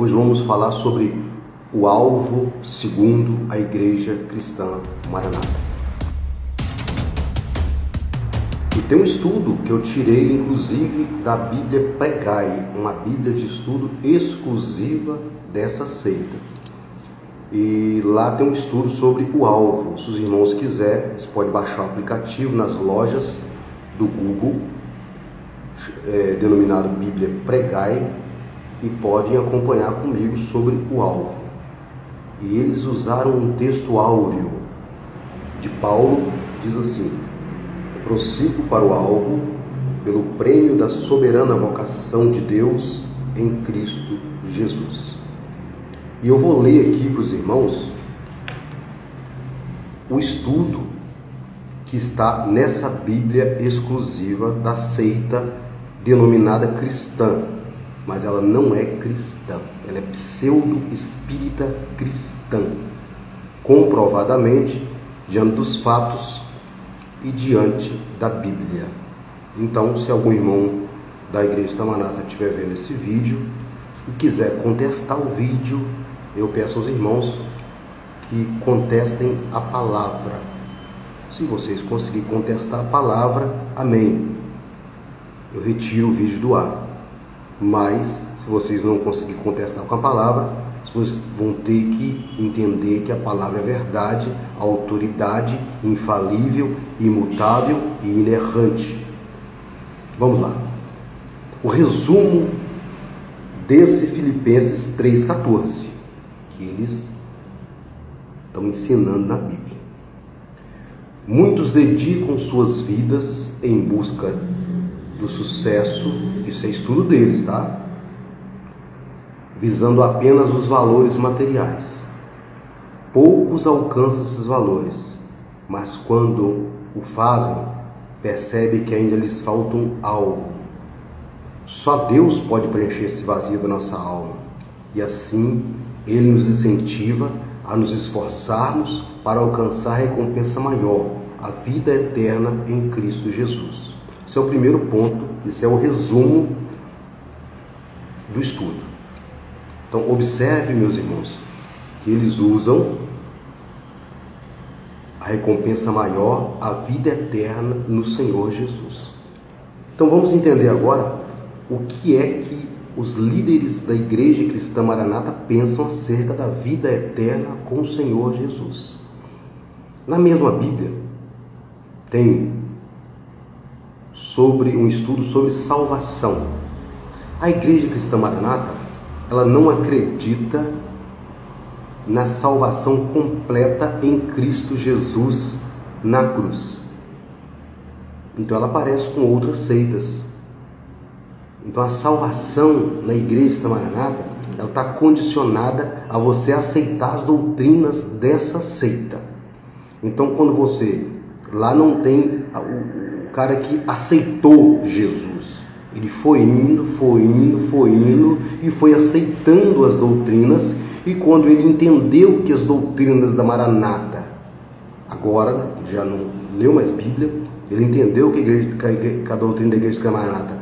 Hoje vamos falar sobre o alvo segundo a Igreja Cristã Maranata. E tem um estudo que eu tirei, inclusive, da Bíblia Pregai, uma Bíblia de estudo exclusiva dessa seita. E lá tem um estudo sobre o alvo. Se os irmãos quiserem, vocês podem baixar o aplicativo nas lojas do Google, denominado Bíblia Pregai, e podem acompanhar comigo sobre o alvo. E eles usaram um texto áureo de Paulo, diz assim: prossigo para o alvo, pelo prêmio da soberana vocação de Deus em Cristo Jesus. E eu vou ler aqui para os irmãos o estudo que está nessa Bíblia exclusiva da seita denominada cristã, mas ela não é cristã, ela é pseudo-espírita cristã, comprovadamente diante dos fatos e diante da Bíblia. Então, se algum irmão da Igreja Maranata estiver vendo esse vídeo e quiser contestar o vídeo, eu peço aos irmãos que contestem a palavra. Se vocês conseguirem contestar a palavra, amém, eu retiro o vídeo do ar. Mas, se vocês não conseguirem contestar com a palavra, vocês vão ter que entender que a palavra é verdade, autoridade, infalível, imutável e inerrante. Vamos lá. O resumo desse Filipenses 3,14, que eles estão ensinando na Bíblia. Muitos dedicam suas vidas em busca do sucesso, isso é estudo deles, tá? Visando apenas os valores materiais. Poucos alcançam esses valores, mas quando o fazem, percebem que ainda lhes falta algo. Só Deus pode preencher esse vazio da nossa alma, e assim Ele nos incentiva a nos esforçarmos para alcançar a recompensa maior, a vida eterna em Cristo Jesus. Esse é o primeiro ponto, esse é o resumo do estudo. Então, observe, meus irmãos, que eles usam a recompensa maior, a vida eterna no Senhor Jesus. Então, vamos entender agora o que é que os líderes da Igreja Cristã Maranata pensam acerca da vida eterna com o Senhor Jesus. Na mesma Bíblia, tem sobre um estudo sobre salvação. A Igreja Cristã Maranata, ela não acredita na salvação completa em Cristo Jesus na cruz. Então ela parece com outras seitas. Então a salvação na Igreja Cristã Maranata, ela está condicionada a você aceitar as doutrinas dessa seita. Então quando você, lá não tem o cara que aceitou Jesus, ele foi indo e foi aceitando as doutrinas, e quando ele entendeu que as doutrinas da Maranata, agora já não leu mais Bíblia, ele entendeu que a doutrina da Igreja Maranata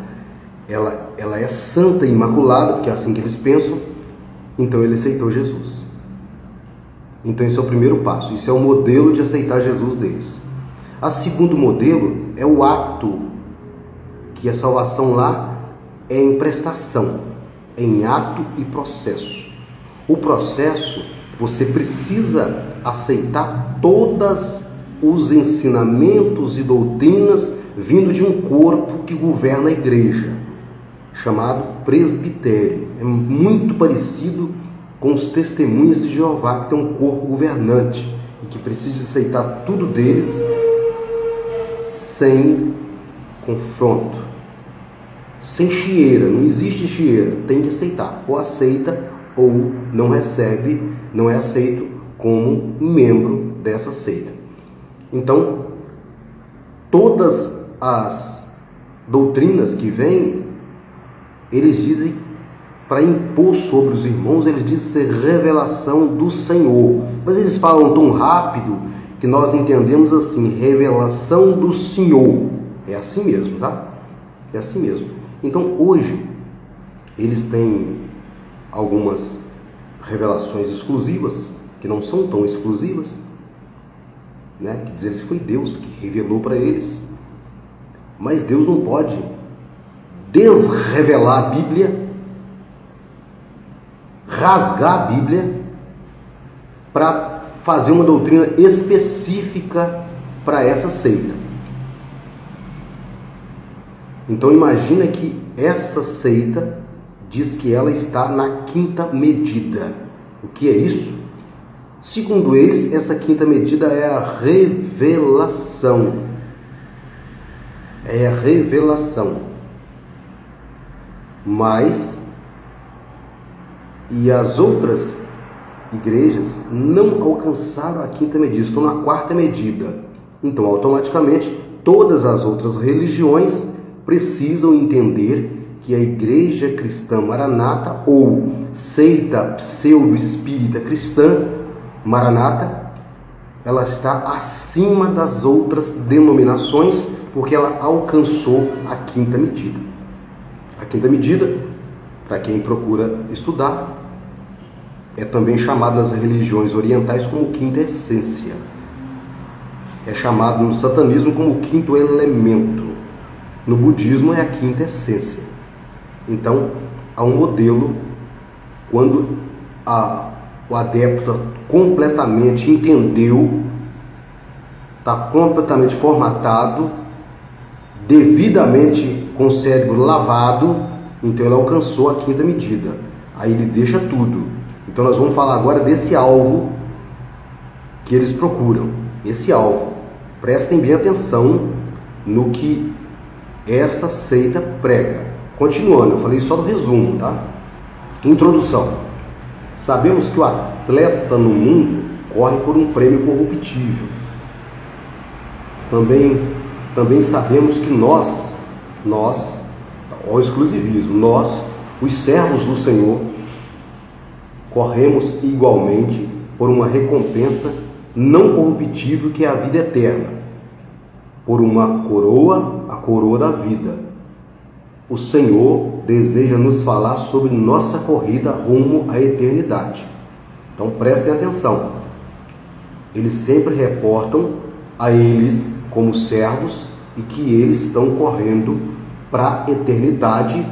ela é santa e imaculada, porque é assim que eles pensam, então ele aceitou Jesus. Então esse é o primeiro passo, isso é o modelo de aceitar Jesus deles. O segundo modelo é o ato, que a salvação lá é em prestação, em ato e processo. O processo, você precisa aceitar todos os ensinamentos e doutrinas vindo de um corpo que governa a igreja, chamado presbitério. É muito parecido com os testemunhas de Jeová, que tem um corpo governante e que precisa aceitar tudo deles sem confronto, sem chieira. Não existe chieira, tem que aceitar, ou aceita ou não recebe, não é aceito como um membro dessa seita. Então, todas as doutrinas que vêm, eles dizem, para impor sobre os irmãos, eles dizem ser revelação do Senhor, mas eles falam tão rápido que nós entendemos assim: revelação do Senhor. É assim mesmo, tá? É assim mesmo. Então hoje eles têm algumas revelações exclusivas, que não são tão exclusivas, né? Quer dizer, foi Deus que revelou para eles. Mas Deus não pode desrevelar a Bíblia, rasgar a Bíblia, para fazer uma doutrina específica para essa seita. Então imagina que essa seita diz que ela está na quinta medida. O que é isso? Segundo eles, essa quinta medida é a revelação. É a revelação. Mas, e as outras igrejas não alcançaram a quinta medida, estão na quarta medida. Então, automaticamente, todas as outras religiões precisam entender que a Igreja Cristã Maranata, ou seita pseudo-espírita cristã Maranata, ela está acima das outras denominações, porque ela alcançou a quinta medida. A quinta medida, para quem procura estudar, é também chamada nas religiões orientais como quinta essência. É chamado no satanismo como quinto elemento. No budismo é a quinta essência. Então, há um modelo, quando o adepto completamente entendeu, está completamente formatado, devidamente com o cérebro lavado, então ele alcançou a quinta medida. Aí ele deixa tudo. Então nós vamos falar agora desse alvo que eles procuram. Esse alvo. Prestem bem atenção no que essa seita prega. Continuando, eu falei só do resumo, tá? Introdução. Sabemos que o atleta no mundo corre por um prêmio corruptível. Também sabemos que nós, ao exclusivismo, nós, os servos do Senhor, corremos igualmente por uma recompensa não corruptível, que é a vida eterna, por uma coroa, a coroa da vida. O Senhor deseja nos falar sobre nossa corrida rumo à eternidade. Então prestem atenção. Eles sempre reportam a eles como servos e que eles estão correndo para a eternidade,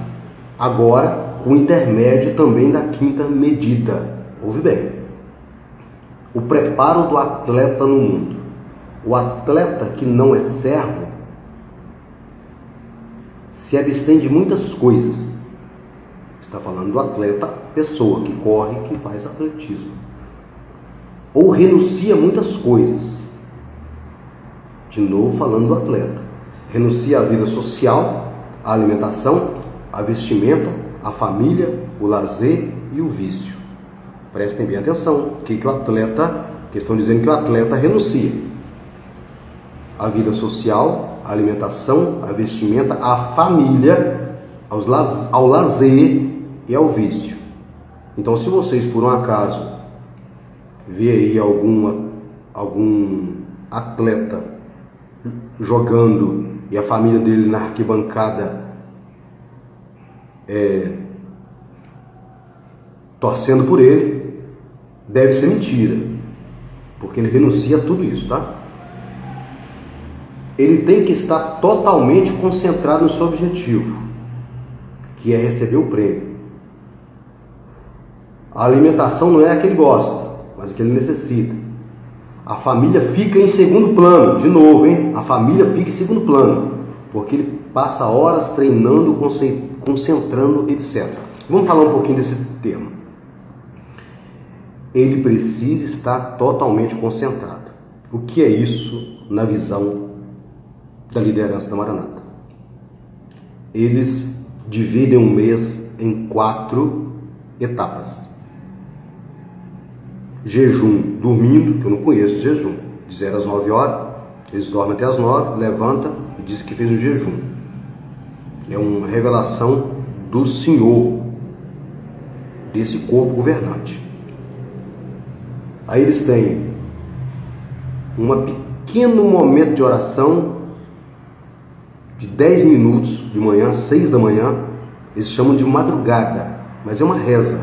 agora com intermédio também da quinta medida. Ouve bem. O preparo do atleta no mundo. O atleta que não é servo se abstém de muitas coisas. Está falando do atleta, pessoa que corre, que faz atletismo. Ou renuncia a muitas coisas. De novo falando do atleta. Renuncia à vida social, à alimentação, à vestimenta, à família, o lazer e o vício. Prestem bem atenção. O que o atleta, que estão dizendo que o atleta renuncia? A vida social, a alimentação, a vestimenta, a família, ao lazer e ao vício. Então, se vocês por um acaso vê aí algum atleta jogando e a família dele na arquibancada torcendo por ele, deve ser mentira, porque ele renuncia a tudo isso, tá? Ele tem que estar totalmente concentrado no seu objetivo, que é receber o prêmio. A alimentação não é a que ele gosta, mas a que ele necessita. A família fica em segundo plano, de novo, hein? A família fica em segundo plano, porque ele passa horas treinando, concentrando, etc. Vamos falar um pouquinho desse termo. Ele precisa estar totalmente concentrado. O que é isso na visão da liderança da Maranata? Eles dividem um mês em 4 etapas. Jejum dormindo, que eu não conheço jejum, de 0 às 9 horas, eles dormem até as 9, levanta e diz que fez um jejum. É uma revelação do Senhor, desse corpo governante. Aí eles têm um pequeno momento de oração de 10 minutos de manhã, 6 da manhã, eles chamam de madrugada, mas é uma reza.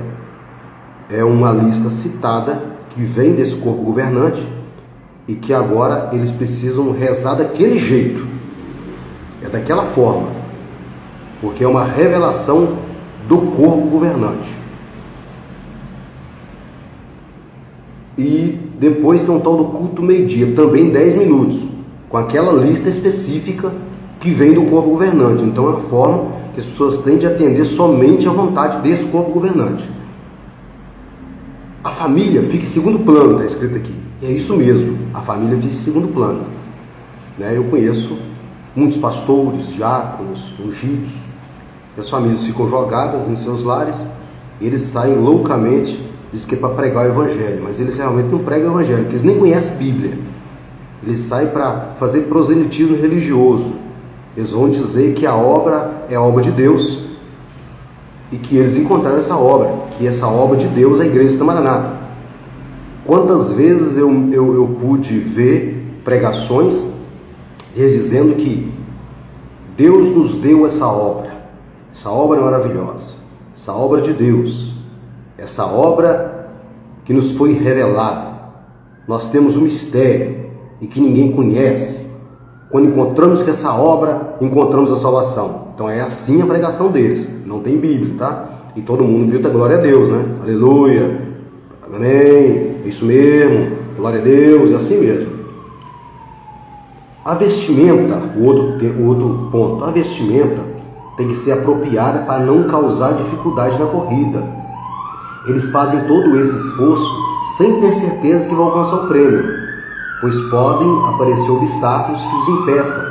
é uma lista citada que vem desse corpo governante e que agora eles precisam rezar daquele jeito, é daquela forma, porque é uma revelação do corpo governante. E depois tem um tal do culto meio-dia, também 10 minutos, com aquela lista específica que vem do corpo governante. Então é a forma que as pessoas têm de atender somente à vontade desse corpo governante. A família fica em segundo plano, está escrito aqui. E é isso mesmo, a família fica em segundo plano. Eu conheço muitos pastores, diáconos, ungidos, as famílias ficam jogadas em seus lares, eles saem loucamente, diz que é para pregar o evangelho, mas eles realmente não pregam o evangelho, porque eles nem conhecem Bíblia. Eles saem para fazer proselitismo religioso. Eles vão dizer que a obra é a obra de Deus e que eles encontraram essa obra, que essa obra de Deus é a Igreja Cristã Maranata. Quantas vezes eu pude ver pregações eles dizendo que Deus nos deu essa obra maravilhosa, essa obra de Deus, essa obra que nos foi revelada. Nós temos um mistério e que ninguém conhece. Quando encontramos com essa obra, encontramos a salvação. Então é assim a pregação deles. Não tem Bíblia, tá? E todo mundo grita glória a Deus, né? Aleluia, amém, é isso mesmo, glória a Deus, é assim mesmo. A vestimenta, o outro ponto, a vestimenta tem que ser apropriada para não causar dificuldade na corrida. Eles fazem todo esse esforço sem ter certeza que vão alcançar o prêmio, pois podem aparecer obstáculos que os impeçam.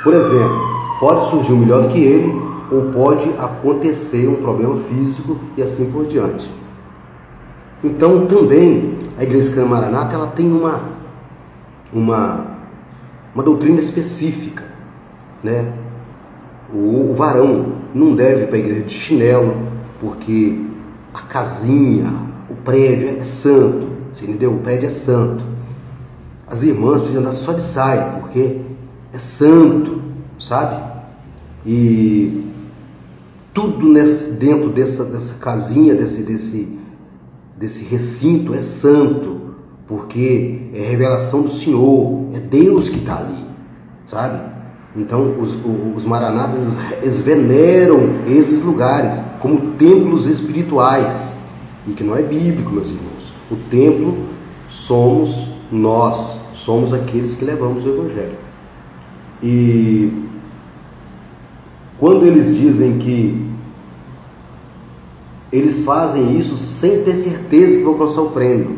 Por exemplo, pode surgir um melhor do que ele, ou pode acontecer um problema físico e assim por diante. Então também a Igreja Cristã Maranata ela tem uma doutrina específica, né? O varão não deve ir para a igreja de chinelo, porque a casinha, o prédio é santo, você entendeu? O prédio é santo. As irmãs precisam andar só de saia, porque é santo, sabe? E tudo dentro dessa casinha, desse recinto é santo, porque é revelação do Senhor, é Deus que está ali, sabe? Então os maranatas eles veneram esses lugares como templos espirituais, e que não é bíblico, meus irmãos. O templo somos nós, somos aqueles que levamos o Evangelho. E quando eles dizem que eles fazem isso sem ter certeza que vão alcançar o prêmio,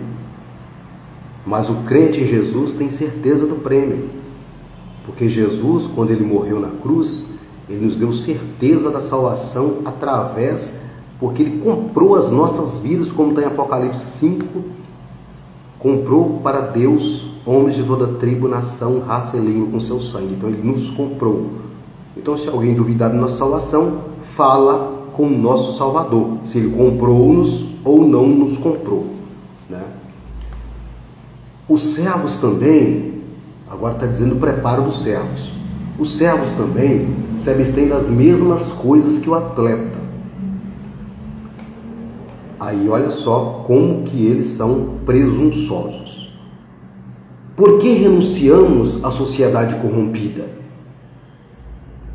mas o crente em Jesus tem certeza do prêmio, porque Jesus, quando ele morreu na cruz, ele nos deu certeza da salvação porque ele comprou as nossas vidas, como está em Apocalipse 5, comprou para Deus homens de toda tribo, nação, raça e língua com seu sangue. Então ele nos comprou. Então se alguém duvidar da nossa salvação, fala com o nosso Salvador, se ele comprou-nos ou não nos comprou, né? Os servos também, agora está dizendo o preparo dos servos. Os servos também se abstêm das mesmas coisas que o atleta. Aí olha só como que eles são presunçosos. Por que renunciamos à sociedade corrompida?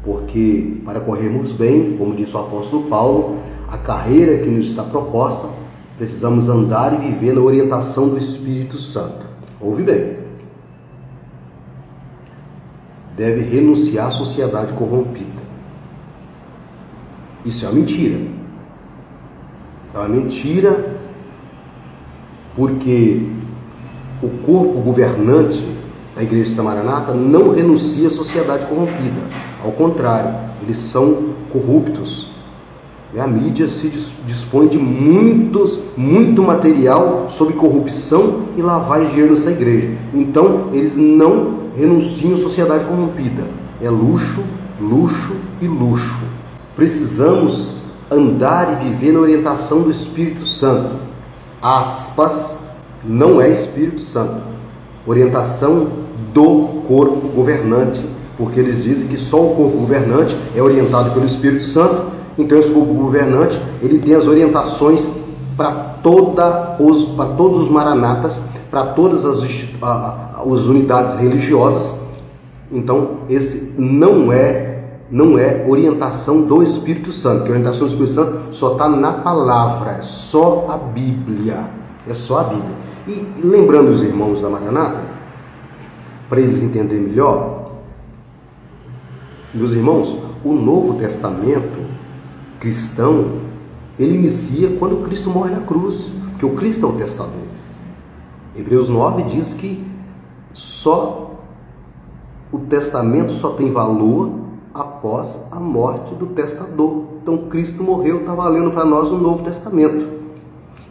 Porque para corrermos bem, como disse o apóstolo Paulo, a carreira que nos está proposta, precisamos andar e viver na orientação do Espírito Santo. Ouve bem. Deve renunciar à sociedade corrompida. Isso é uma mentira. É uma mentira porque o corpo governante da Igreja Cristã Maranata não renuncia à sociedade corrompida. Ao contrário, eles são corruptos. A mídia se dispõe de muito material sobre corrupção e lavagem de dinheiro nessa igreja. Então, eles não renunciam à sociedade corrompida. É luxo, luxo e luxo. Precisamos andar e viver na orientação do Espírito Santo. Aspas, não é Espírito Santo. Orientação do corpo governante, porque eles dizem que só o corpo governante é orientado pelo Espírito Santo. Então esse corpo governante, ele tem as orientações para todos os maranatas, para todas as unidades religiosas. Então, esse não é orientação do Espírito Santo, que a orientação do Espírito Santo só está na palavra, é só a Bíblia, é só a Bíblia. E lembrando os irmãos da Maranata, para eles entenderem melhor, meus irmãos, o Novo Testamento cristão, ele inicia quando Cristo morre na cruz, porque o Cristo é o testador. Hebreus 9 diz que só o testamento só tem valor após a morte do testador. Então Cristo morreu, está valendo para nós o Novo Testamento.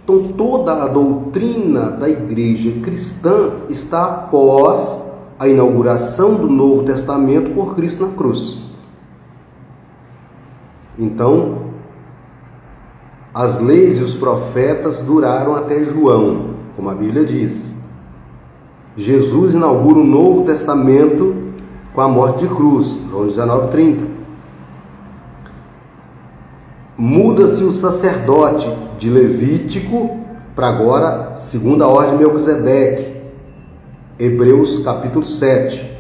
Então toda a doutrina da igreja cristã está após a inauguração do Novo Testamento por Cristo na cruz. Então, as leis e os profetas duraram até João, como a Bíblia diz. Jesus inaugura o Novo Testamento com a morte de cruz, João 19:30. Muda-se o sacerdote de Levítico para agora, segunda ordem de Melquisedeque, Hebreus capítulo 7.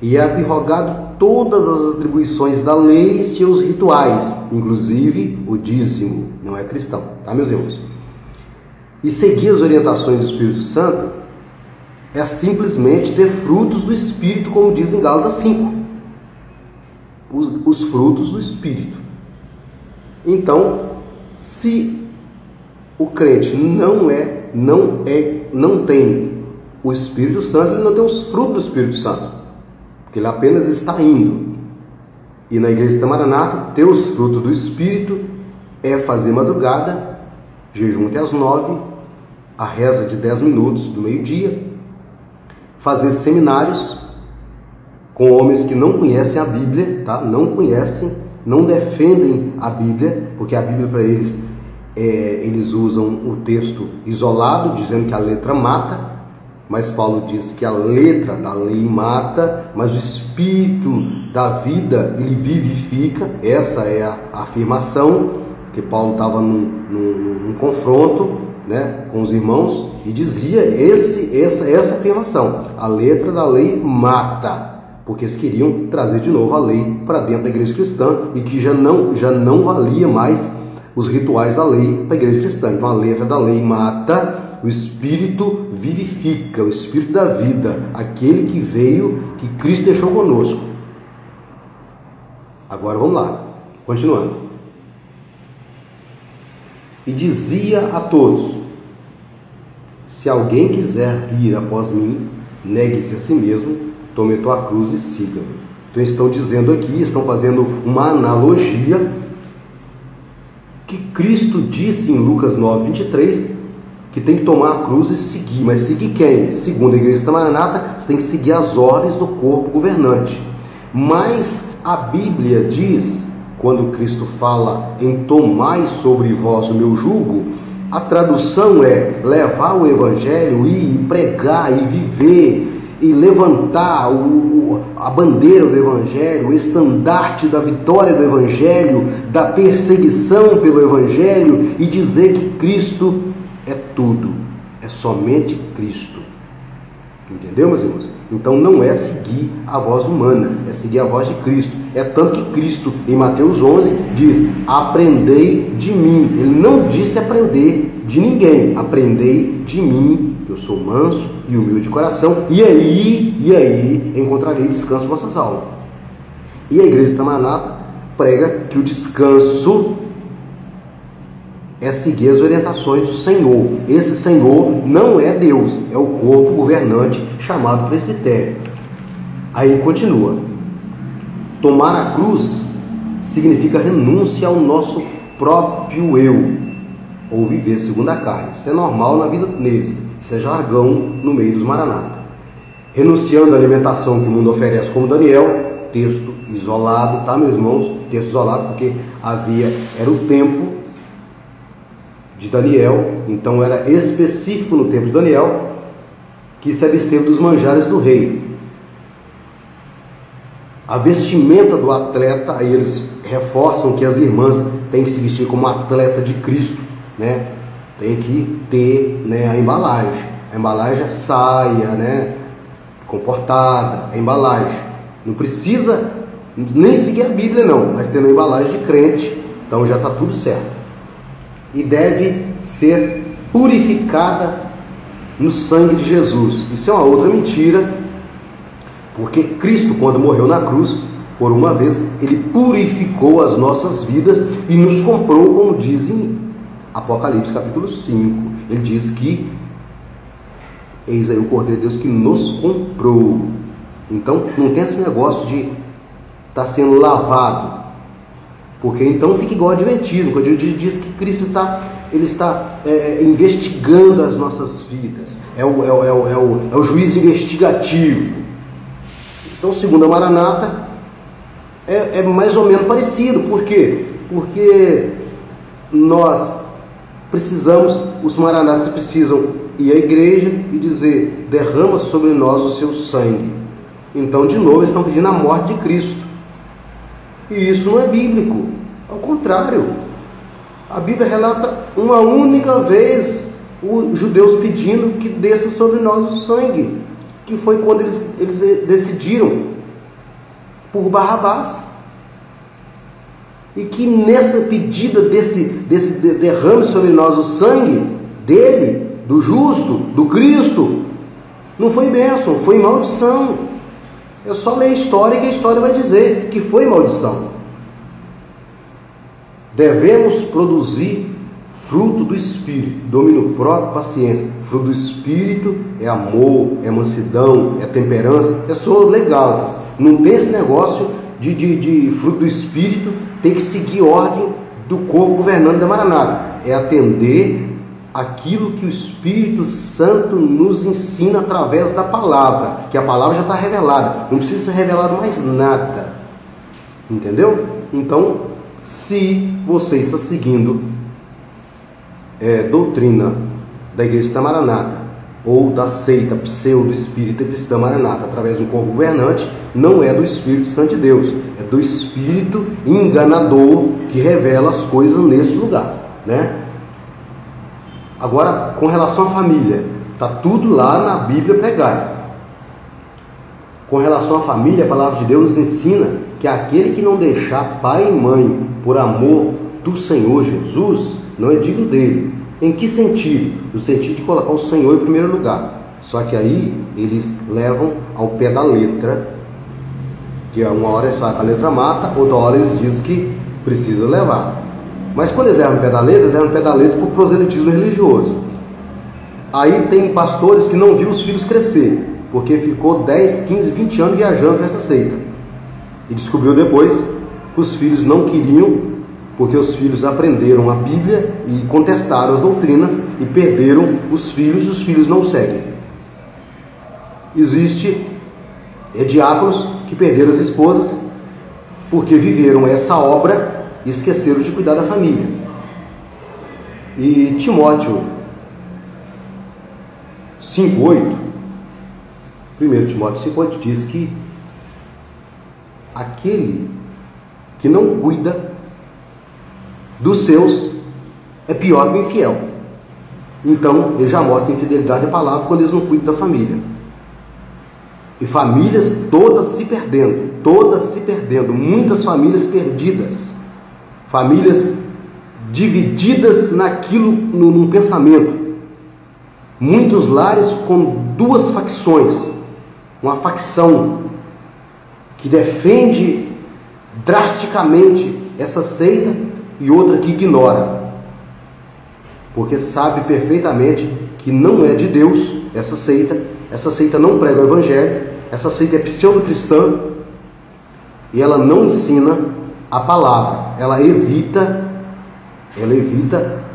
E é abrogado todas as atribuições da lei e seus rituais, inclusive o dízimo, não é cristão, tá, meus irmãos? E seguir as orientações do Espírito Santo é simplesmente ter frutos do Espírito, como diz em Gálatas 5. Os frutos do Espírito. Então, se o crente não tem o Espírito Santo, ele não tem os frutos do Espírito Santo, porque ele apenas está indo. E na igreja da Maranata, ter os frutos do Espírito é fazer madrugada, jejum até as 9, a reza de 10 minutos do meio-dia, fazer seminários com homens que não conhecem a Bíblia, tá? Não conhecem, não defendem a Bíblia, porque a Bíblia para eles, eles usam o texto isolado, dizendo que a letra mata, mas Paulo diz que a letra da lei mata, mas o Espírito da vida, ele vivifica. Essa é a afirmação, que Paulo estava num confronto, né, com os irmãos, e dizia essa afirmação: a letra da lei mata, porque eles queriam trazer de novo a lei para dentro da igreja cristã, e que já não valia mais os rituais da lei para a igreja cristã. Então a letra da lei mata, o Espírito vivifica, o Espírito da vida, aquele que veio, que Cristo deixou conosco. Agora vamos lá, continuando. E dizia a todos: se alguém quiser vir após mim, negue-se a si mesmo, tome a tua cruz e siga-me. Então estão dizendo aqui, estão fazendo uma analogia que Cristo disse em Lucas 9:23, que tem que tomar a cruz e seguir. Mas seguir quem? Segundo a igreja da Maranata, você tem que seguir as ordens do corpo governante. Mas a Bíblia diz, quando Cristo fala em tomai sobre vós o meu jugo, a tradução é levar o evangelho e pregar e viver e levantar a bandeira do evangelho, o estandarte da vitória do evangelho, da perseguição pelo evangelho, e dizer que Cristo é tudo, é somente Cristo. Entendeu, meus irmãos? Então não é seguir a voz humana, é seguir a voz de Cristo. É tanto que Cristo, em Mateus 11, diz: aprendei de mim. Ele não disse aprender de ninguém. Aprendei de mim, que eu sou manso e humilde de coração, e aí encontrarei descanso em vossas almas. E a igreja da Maranata prega que o descanso é seguir as orientações do Senhor. Esse Senhor não é Deus, é o corpo governante chamado presbitério. Aí continua: tomar a cruz significa renúncia ao nosso próprio eu, ou viver segundo a carne. Isso é normal na vida deles, isso é jargão no meio dos Maranata. Renunciando à alimentação que o mundo oferece, como Daniel, texto isolado, tá, meus irmãos? Texto isolado porque era o tempo de Daniel, então era específico no tempo de Daniel, que se absteve dos manjares do rei. A vestimenta do atleta, aí eles reforçam que as irmãs têm que se vestir como atleta de Cristo, né? tem que ter, né, a embalagem. A embalagem é saia, né, comportada, a embalagem. Não precisa nem seguir a Bíblia não, mas tendo a embalagem de crente, então já está tudo certo. E deve ser purificada no sangue de Jesus. Isso é uma outra mentira, porque Cristo, quando morreu na cruz, por uma vez, Ele purificou as nossas vidas e nos comprou, como diz em Apocalipse capítulo 5. Ele diz que eis aí o Cordeiro de Deus que nos comprou. Então não tem esse negócio de estar sendo lavado, porque então fica igual ao Adventismo, quando ele diz que Cristo está investigando as nossas vidas, é o juiz investigativo. Então, segundo a Maranata, é mais ou menos parecido. Por quê? Porque nós precisamos, os maranatas precisam ir à igreja e dizer: derrama sobre nós o seu sangue. Então, de novo, eles estão pedindo a morte de Cristo. E isso não é bíblico. Ao contrário, a Bíblia relata uma única vez os judeus pedindo que desça sobre nós o sangue, que foi quando eles decidiram por Barrabás. E que nessa pedida desse derrame sobre nós o sangue dele, do justo, do Cristo, não foi bênção, foi maldição. É só ler a história que a história vai dizer que foi maldição. Devemos produzir fruto do Espírito, domínio próprio, paciência. Fruto do Espírito é amor, é mansidão, é temperança, é só legal. Não tem esse negócio de fruto do Espírito, tem que seguir ordem do corpo governante da Maranata. É atender aquilo que o Espírito Santo nos ensina através da palavra, que a palavra já está revelada, não precisa ser revelado mais nada, entendeu? Então, se você está seguindo doutrina da Igreja da Maranata ou da seita pseudo-espírita cristã Maranata através do corpo governante, não é do Espírito Santo de Deus, é do espírito enganador que revela as coisas nesse lugar, né? Agora, com relação à família, está tudo lá na Bíblia pregada. Com relação à família, a palavra de Deus nos ensina que aquele que não deixar pai e mãe por amor do Senhor Jesus, não é digno dele. Em que sentido? No sentido de colocar o Senhor em primeiro lugar. Só que aí eles levam ao pé da letra, que uma hora eles falam que a letra mata, outra hora eles dizem que precisa levar. Mas quando eles levam o pé da letra, eles levam o pé da letra para o proselitismo religioso. Aí tem pastores que não viram os filhos crescer, porque ficou 10, 15, 20 anos viajando para essa seita. E descobriu depois que os filhos não queriam, porque os filhos aprenderam a Bíblia e contestaram as doutrinas e perderam os filhos não seguem. Existe diáconos que perderam as esposas porque viveram essa obra e esqueceram de cuidar da família. E Timóteo 5,8, 1 Timóteo 5,8 diz que aquele que não cuida dos seus é pior que o infiel. Então ele já mostra infidelidade à palavra quando eles não cuidam da família. E famílias todas se perdendo, muitas famílias perdidas, famílias divididas naquilo, num pensamento, muitos lares com duas facções, uma facção que defende drasticamente essa seita e outra que ignora, porque sabe perfeitamente que não é de Deus essa seita não prega o Evangelho, essa seita é pseudo-cristã e ela não ensina a palavra, ela evita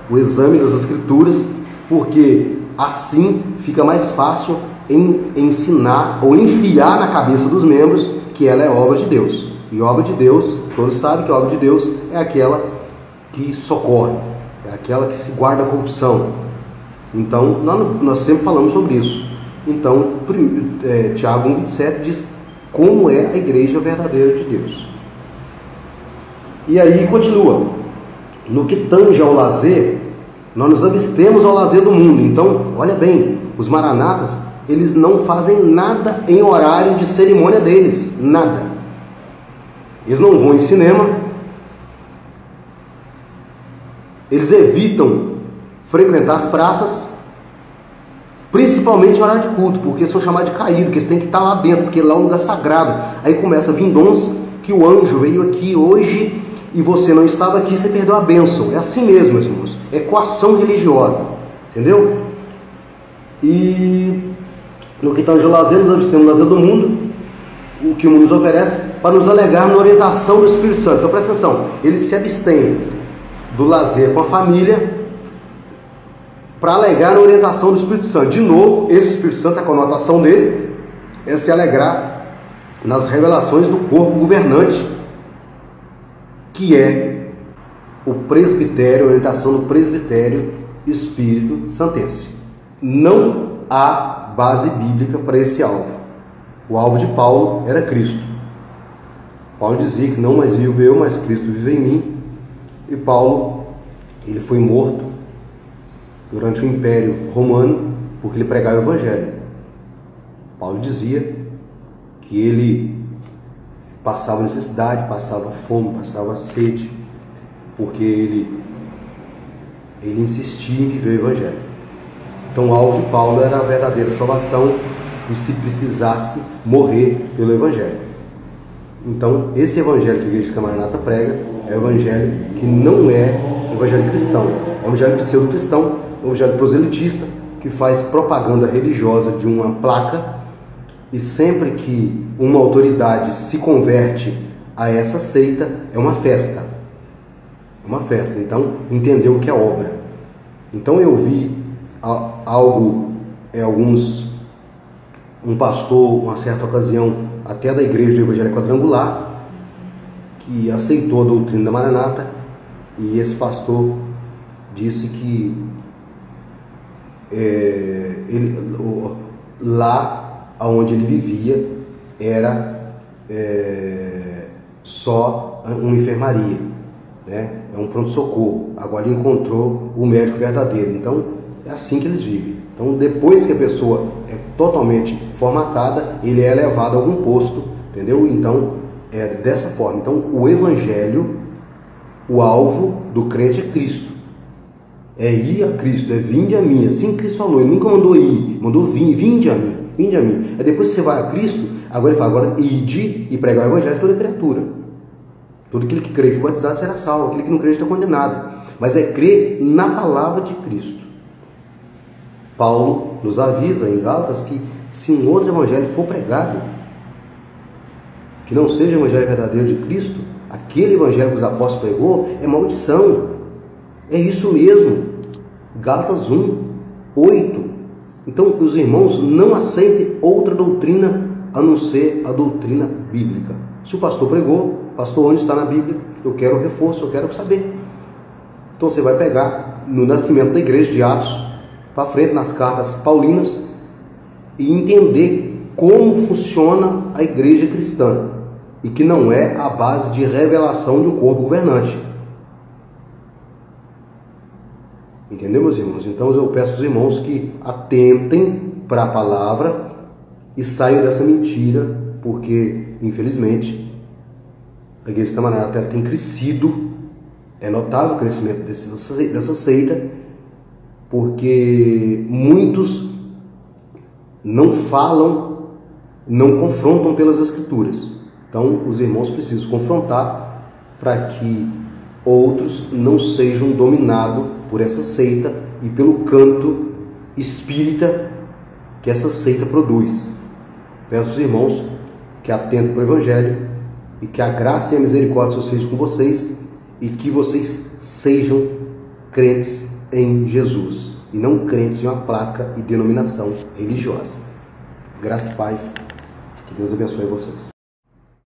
o exame das Escrituras, porque assim fica mais fácil em ensinar ou enfiar na cabeça dos membros que ela é obra de Deus. E obra de Deus, todos sabem que a obra de Deus é aquela que socorre, é aquela que se guarda a corrupção. Então, nós sempre falamos sobre isso. Então, Tiago 1,27 diz como é a igreja verdadeira de Deus. E aí continua: no que tange ao lazer, Nós nos abstemos ao lazer do mundo. Então, olha bem, os maranatas, eles não fazem nada em horário de cerimônia deles, nada. Eles não vão em cinema, eles evitam frequentar as praças, principalmente em horário de culto, porque são chamados de caído, porque eles têm que estar lá dentro, porque lá é um lugar sagrado. Aí começa a vir dons que o anjo veio aqui hoje e você não estava aqui, você perdeu a bênção. É assim mesmo, meus irmãos, é coação religiosa, entendeu? E no que tange ao lazer, nós abstemos do lazer do mundo, o que o mundo nos oferece, para nos alegar na orientação do Espírito Santo. Então presta atenção, eles se abstêm do lazer com a família para alegar na orientação do Espírito Santo. De novo, esse Espírito Santo, a conotação dele é se alegrar nas revelações do corpo governante, que é o presbitério, a orientação do presbitério Espírito Santense. Não há base bíblica para esse alvo. O alvo de Paulo era Cristo. Paulo dizia que não mais vivo eu, mas Cristo vive em mim. E Paulo, ele foi morto durante o Império Romano porque ele pregava o Evangelho. Paulo dizia que ele passava necessidade, passava fome, passava sede, porque ele insistia em viver o Evangelho. Então o alvo de Paulo era a verdadeira salvação e, se precisasse, morrer pelo Evangelho. Então esse Evangelho que a Igreja Maranata prega é o Evangelho que não é o Evangelho cristão, é o Evangelho pseudo-cristão, o Evangelho proselitista, que faz propaganda religiosa de uma placa, e sempre que uma autoridade se converte a essa seita, é uma festa. É uma festa. Então, entendeu o que é obra. Então eu vi algo, um pastor, uma certa ocasião, até da igreja do Evangelho Quadrangular, que aceitou a doutrina da Maranata, e esse pastor disse que lá onde ele vivia era só uma enfermaria, né? É um pronto-socorro. Agora ele encontrou o médico verdadeiro. Então é assim que eles vivem. Então depois que a pessoa é totalmente formatada, ele é levado a algum posto, entendeu? Então é dessa forma. Então o Evangelho, o alvo do crente é Cristo. É ir a Cristo, é vinde a mim. Assim Cristo falou, ele nunca mandou ir, mandou vir, vinde a mim, vinde a mim. É depois que você vai a Cristo, agora ele fala, agora ide e pregar o Evangelho a toda criatura. Todo aquele que crê e for batizado será salvo, aquele que não crê está condenado. Mas é crer na palavra de Cristo. Paulo nos avisa em Gálatas que se um outro Evangelho for pregado, que não seja o Evangelho verdadeiro de Cristo, aquele Evangelho que os apóstolos pregou é maldição. É isso mesmo. Gálatas 1, 8. Então, os irmãos não aceitem outra doutrina a não ser a doutrina bíblica. Se o pastor pregou, pastor, onde está na Bíblia? Eu quero reforço, eu quero saber. Então você vai pegar no nascimento da igreja de Atos, para frente nas cartas paulinas, e entender como funciona a igreja cristã, e que não é a base de revelação de um corpo governante. Entendeu, meus irmãos? Então eu peço aos irmãos que atentem para a palavra e saiam dessa mentira, porque infelizmente a Igreja Maranata tem crescido, é notável o crescimento dessa seita, porque muitos não falam, não confrontam pelas Escrituras. Então os irmãos precisam confrontar para que outros não sejam dominados por essa seita e pelo canto espírita que essa seita produz. Peço aos irmãos que atentem para o Evangelho e que a graça e a misericórdia sejam com vocês e que vocês sejam crentes em Jesus e não crentes em uma placa e denominação religiosa. Graça e paz. Que Deus abençoe vocês.